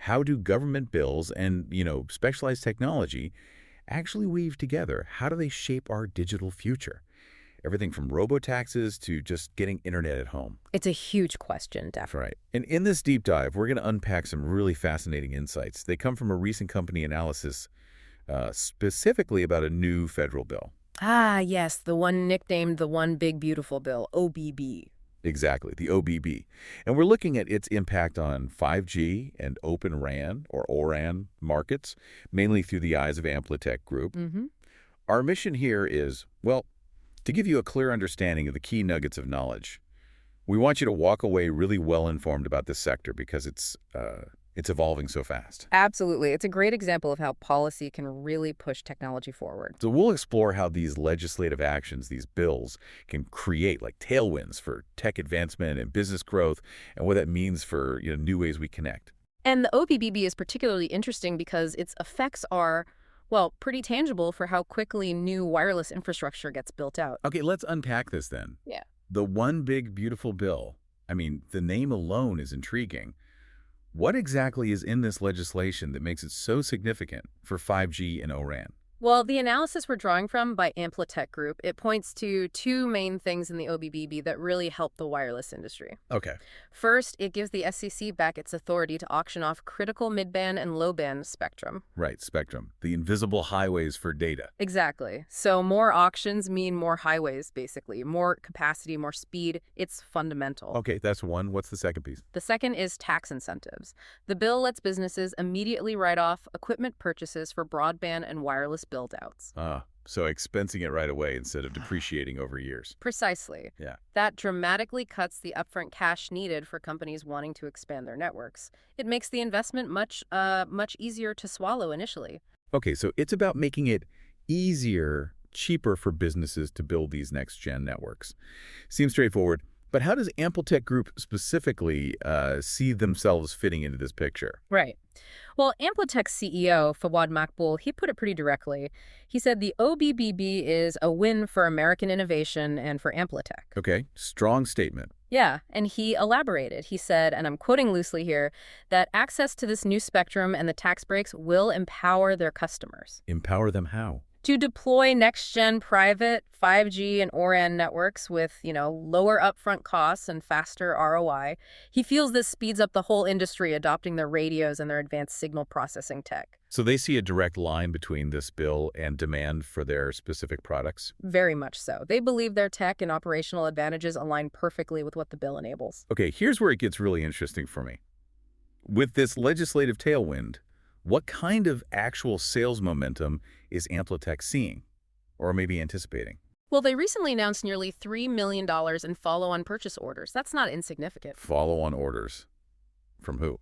How do government bills and, specialized technology actually weave together? How do they shape our digital future? Everything from robo-taxes to just getting internet at home. It's a huge question, That's definitely. right. And in this deep dive, we're going to unpack some really fascinating insights. They come from a recent company analysis specifically about a new federal bill. Ah, yes, the one nicknamed the One Big Beautiful Bill, OBB. Exactly, the OBB. And we're looking at its impact on 5G and Open RAN or ORAN markets, mainly through the eyes of AmpliTech Group. Mm-hmm. Our mission here is, well, to give you a clear understanding of the key nuggets of knowledge. We want you to walk away really well-informed about this sector because it's evolving so fast. Absolutely. It's a great example of how policy can really push technology forward. So we'll explore how these legislative actions, these bills, can create like tailwinds for tech advancement and business growth and what that means for new ways we connect. And the OBBB is particularly interesting because its effects are, well, pretty tangible for how quickly new wireless infrastructure gets built out. Okay, let's unpack this then. Yeah. The One Big Beautiful Bill. I mean, the name alone is intriguing. What exactly is in this legislation that makes it so significant for 5G and ORAN? Well, the analysis we're drawing from by AmpliTech Group, it points to two main things in the OBBB that really help the wireless industry. Okay. First, it gives the SEC back its authority to auction off critical mid-band and low-band spectrum. Right, spectrum. The invisible highways for data. Exactly. So more auctions mean more highways, basically. More capacity, more speed. It's fundamental. Okay, that's one. What's the second piece? The second is tax incentives. The bill lets businesses immediately write off equipment purchases for broadband and wireless build-outs. So expensing it right away instead of depreciating over years. Precisely. Yeah. That dramatically cuts the upfront cash needed for companies wanting to expand their networks. It makes the investment much easier to swallow initially. Okay, so it's about making it easier, cheaper for businesses to build these next-gen networks. Seems straightforward. But how does AmpliTech Group specifically see themselves fitting into this picture? Right. Well, AmpliTech's CEO, Fawad Maqbool, he put it pretty directly. He said the OBBB is a win for American innovation and for AmpliTech. Okay, strong statement. Yeah, and he elaborated. He said, and I'm quoting loosely here, that access to this new spectrum and the tax breaks will empower their customers. Empower them how? To deploy next-gen private 5G and ORAN networks with, lower upfront costs and faster ROI. He feels this speeds up the whole industry adopting their radios and their advanced signal processing tech. So they see a direct line between this bill and demand for their specific products? Very much so. They believe their tech and operational advantages align perfectly with what the bill enables. Okay, here's where it gets really interesting for me. With this legislative tailwind, what kind of actual sales momentum is AmpliTech seeing, or maybe anticipating? Well, they recently announced nearly $3 million in follow-on purchase orders. That's not insignificant. Follow-on orders. From who?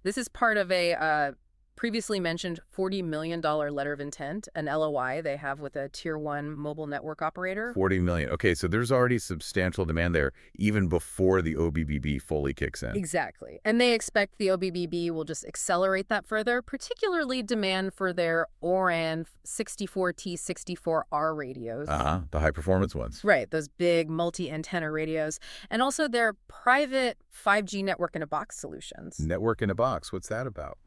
This is part of a previously mentioned $40 million letter of intent, an LOI they have with a Tier 1 mobile network operator. $40 million. Okay, so there's already substantial demand there even before the OBBB fully kicks in. Exactly. And they expect the OBBB will just accelerate that further, particularly demand for their ORAN 64T64R radios. The high-performance ones. Right, those big multi-antenna radios. And also their private 5G network-in-a-box solutions. Network-in-a-box, what's that about?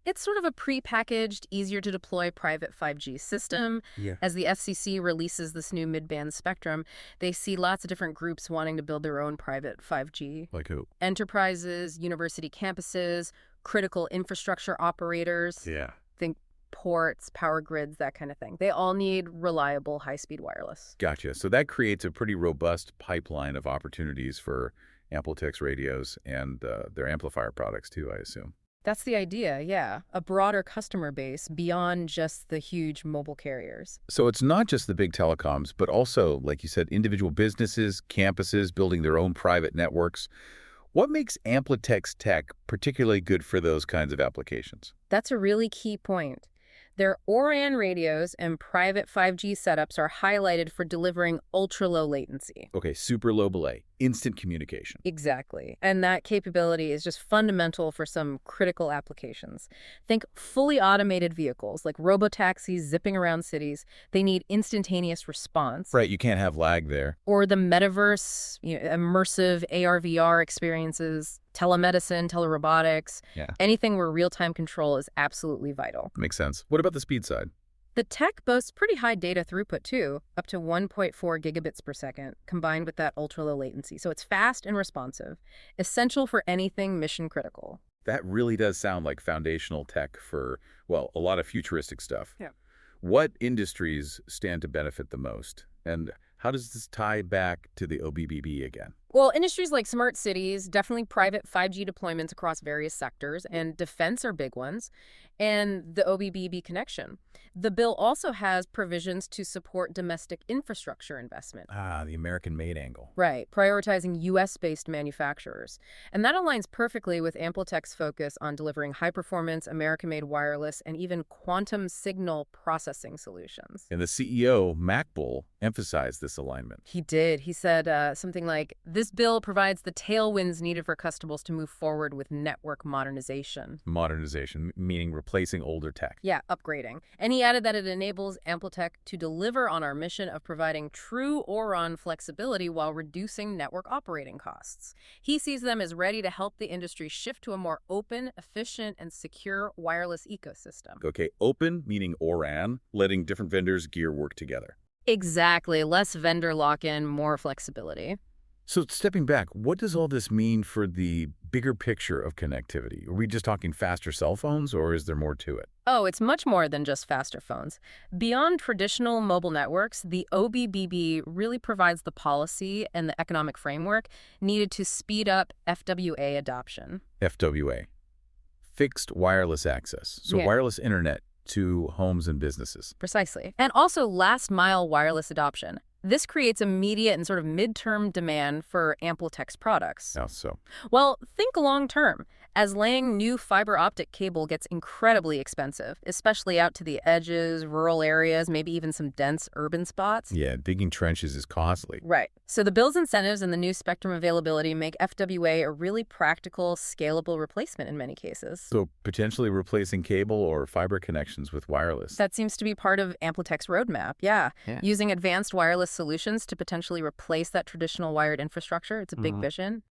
It's sort of a pre-packaged, easier-to-deploy private 5G system. Yeah. As the FCC releases this new mid-band spectrum, they see lots of different groups wanting to build their own private 5G. Like who? Enterprises, university campuses, critical infrastructure operators. Yeah. Think ports, power grids, that kind of thing. They all need reliable, high-speed wireless. Gotcha. So that creates a pretty robust pipeline of opportunities for AmpliTech's radios and their amplifier products too, I assume. That's the idea, yeah. A broader customer base beyond just the huge mobile carriers. So it's not just the big telecoms, but also, like you said, individual businesses, campuses, building their own private networks. What makes AmpliTech's tech particularly good for those kinds of applications? That's a really key point. Their ORAN radios and private 5G setups are highlighted for delivering ultra-low latency. Okay, super low delay, instant communication. Exactly. And that capability is just fundamental for some critical applications. Think fully automated vehicles like robotaxis zipping around cities. They need instantaneous response. Right, you can't have lag there. Or the metaverse, immersive AR/VR experiences. Telemedicine, telerobotics, Yeah, anything where real-time control is absolutely vital. makes sense. What about the speed side? The tech boasts pretty high data throughput too, up to 1.4 gigabits per second, combined with that ultra-low latency. So it's fast and responsive, essential for anything mission critical. That really does sound like foundational tech for, well, a lot of futuristic stuff. Yeah. What industries stand to benefit the most? And how does this tie back to the OBBB again? Well, industries like smart cities, definitely private 5G deployments across various sectors, and defense are big ones, and the OBBB connection. The bill also has provisions to support domestic infrastructure investment. Ah, the American-made angle. Right, prioritizing U.S.-based manufacturers. And that aligns perfectly with AmpliTech's focus on delivering high-performance, American-made wireless, and even quantum signal processing solutions. And the CEO, Macbull, emphasized this alignment. He did. He said something like, this bill provides the tailwinds needed for customers to move forward with network modernization. Modernization, meaning replacing older tech. Yeah, upgrading. And he added that it enables AmpliTech to deliver on our mission of providing true ORAN flexibility while reducing network operating costs. He sees them as ready to help the industry shift to a more open, efficient, and secure wireless ecosystem. Okay, open, meaning ORAN, letting different vendors' gear work together. Exactly. Less vendor lock-in, more flexibility. So stepping back, what does all this mean for the bigger picture of connectivity? Are we just talking faster cell phones, or is there more to it? Oh, it's much more than just faster phones. Beyond traditional mobile networks, the OBBB really provides the policy and the economic framework needed to speed up FWA adoption. FWA, fixed wireless access, so Yeah. wireless internet to homes and businesses. Precisely. And also last-mile wireless adoption. This creates immediate and sort of midterm demand for AmpliTech's products. How so? Well, think long-term. As laying new fiber optic cable gets incredibly expensive, especially out to the edges, rural areas, maybe even some dense urban spots. Yeah, digging trenches is costly. Right. So the bill's incentives and the new spectrum availability make FWA a really practical, scalable replacement in many cases. So potentially replacing cable or fiber connections with wireless. That seems to be part of AmpliTech's roadmap, yeah. Using advanced wireless solutions to potentially replace that traditional wired infrastructure. It's a big vision.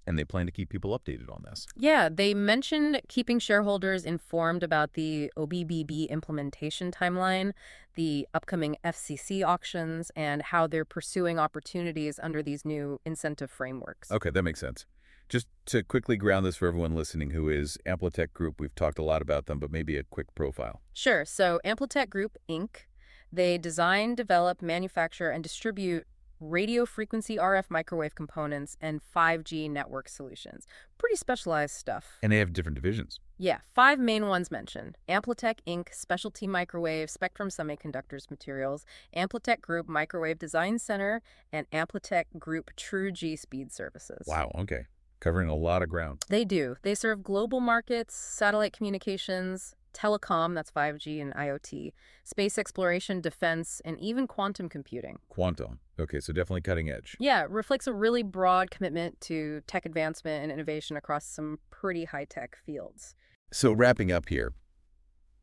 And they plan to keep people updated on this. Yeah, they mentioned keeping shareholders informed about the OBBB implementation timeline, the upcoming FCC auctions, and how they're pursuing opportunities under these new incentive frameworks. Okay, that makes sense. Just to quickly ground this for everyone listening who is AmpliTech Group, we've talked a lot about them, but maybe a quick profile. Sure. So AmpliTech Group, Inc., they design, develop, manufacture, and distribute radio frequency RF microwave components and 5G network solutions. Pretty specialized stuff. And they have different divisions. Yeah, 5 main ones mentioned. AmpliTech Inc., Specialty Microwave, Spectrum Semiconductors Materials, AmpliTech Group Microwave Design Center, and AmpliTech Group True G Speed Services. Wow, okay. Covering a lot of ground. They do. They serve global markets, satellite communications, telecom, that's 5G and IoT, space exploration, defense, and even quantum computing. Quantum. Okay, so definitely cutting edge. Yeah, it reflects a really broad commitment to tech advancement and innovation across some pretty high-tech fields. So wrapping up here,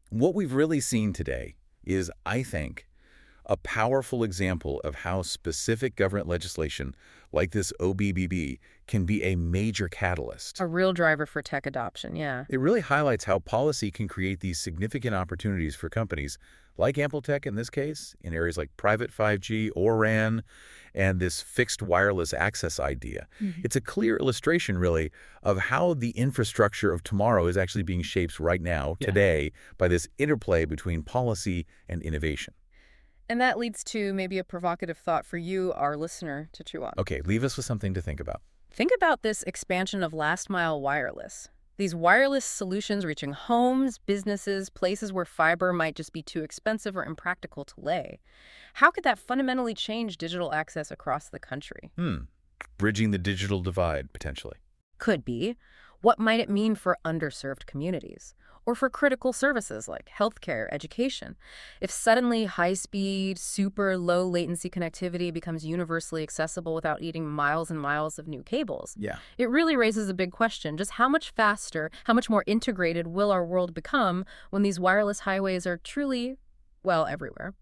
what we've really seen today is, I think, a powerful example of how specific government legislation like this OBBB can be a major catalyst. A real driver for tech adoption, yeah. It really highlights how policy can create these significant opportunities for companies like AmpliTech in this case, in areas like private 5G, ORAN, and this fixed wireless access idea. It's a clear illustration, really, of how the infrastructure of tomorrow is actually being shaped right now, today, by this interplay between policy and innovation. And that leads to maybe a provocative thought for you, our listener, to chew on. Okay, leave us with something to think about. Think about this expansion of last-mile wireless. These wireless solutions reaching homes, businesses, places where fiber might just be too expensive or impractical to lay. How could that fundamentally change digital access across the country? Bridging the digital divide, potentially. Could be. What might it mean for underserved communities? Or for critical services like healthcare, education? If suddenly high-speed, super low-latency connectivity becomes universally accessible without needing miles and miles of new cables, it really raises a big question. Just how much faster, how much more integrated will our world become when these wireless highways are truly, well, everywhere?